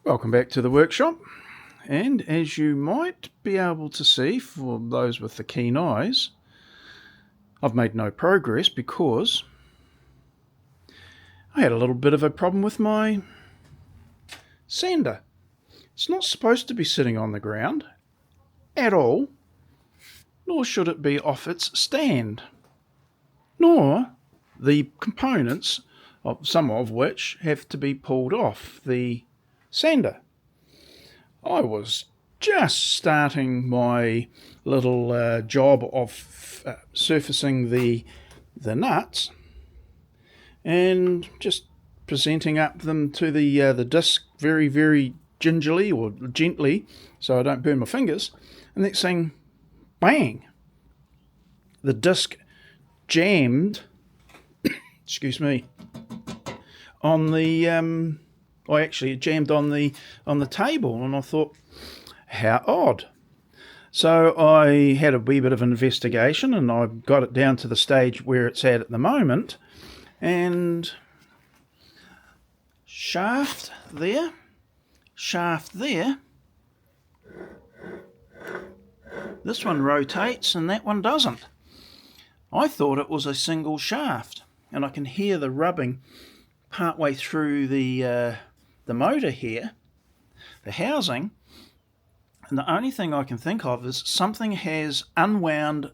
Welcome back to the workshop, and as you might be able to see for those with the keen eyes, I've made no progress because I had a little bit of a problem with my sander. It's not supposed to be sitting on the ground at all, nor should it be off its stand, nor the components, some of which have to be pulled off the sander. I was just starting my little job of surfacing the nuts and just presenting up them to the disc very gingerly or gently so I don't burn my fingers. And next thing, bang! The disc jammed. Excuse me. On the it jammed on the table, and I thought, how odd. So I had a wee bit of investigation, and I got it down to the stage where it's at the moment, and shaft there, this one rotates and that one doesn't. I thought it was a single shaft, and I can hear the rubbing partway through the motor here, the housing, and the only thing I can think of is something has unwound,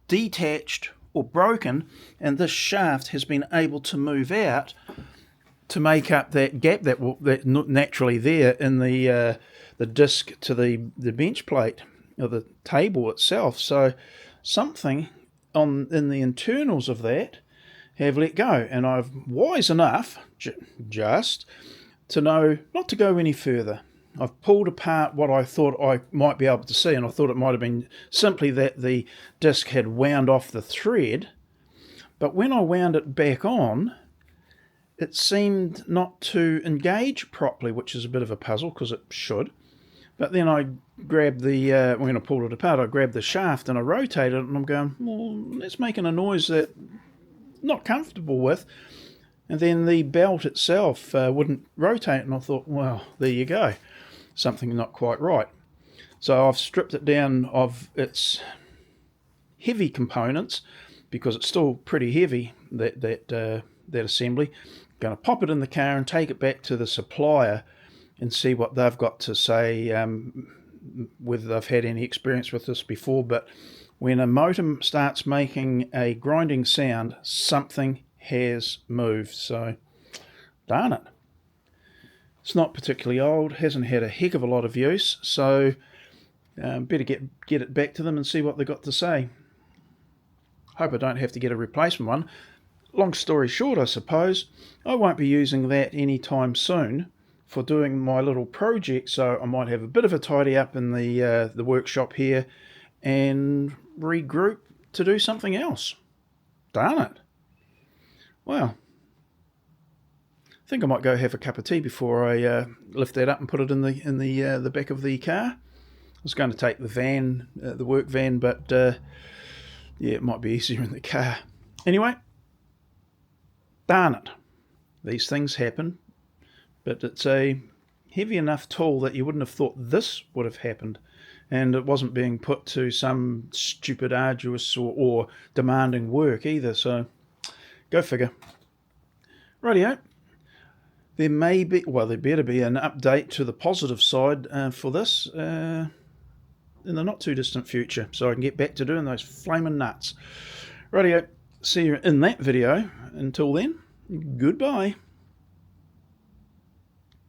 detached or broken, and this shaft has been able to move out to make up that gap that naturally there in the disc to the bench plate or the table itself. So something in the internals of that have let go, and I'm wise enough just to know not to go any further. I've pulled apart what I thought I might be able to see, and I thought it might have been simply that the disc had wound off the thread, but when I wound it back on, it seemed not to engage properly, which is a bit of a puzzle because it should. But then I grabbed when I pulled it apart, I grabbed the shaft and I rotated it, and I'm going, well, it's making a noise that I'm not comfortable with. And then the belt itself wouldn't rotate, and I thought, well, there you go, something not quite right. So I've stripped it down of its heavy components because it's still pretty heavy, that assembly. I'm going to pop it in the car and take it back to the supplier and see what they've got to say, whether they've had any experience with this before. But when a motor starts making a grinding sound, something has moved. So, darn it. It's not particularly old, hasn't had a heck of a lot of use, so better get it back to them and see what they've got to say. Hope I don't have to get a replacement one. Long story short, I suppose, I won't be using that anytime soon for doing my little project, so I might have a bit of a tidy up in the workshop here and regroup to do something else. Darn it. Well, I think I might go have a cup of tea before I lift that up and put it in the back of the car. I was going to take the van, the work van, but yeah, it might be easier in the car. Anyway, darn it. These things happen, but it's a heavy enough tool that you wouldn't have thought this would have happened, and it wasn't being put to some stupid, arduous or demanding work either, so go figure. Rightio. There better be an update to the positive side for this in the not too distant future, so I can get back to doing those flaming nuts. Rightio. See you in that video. Until then, goodbye.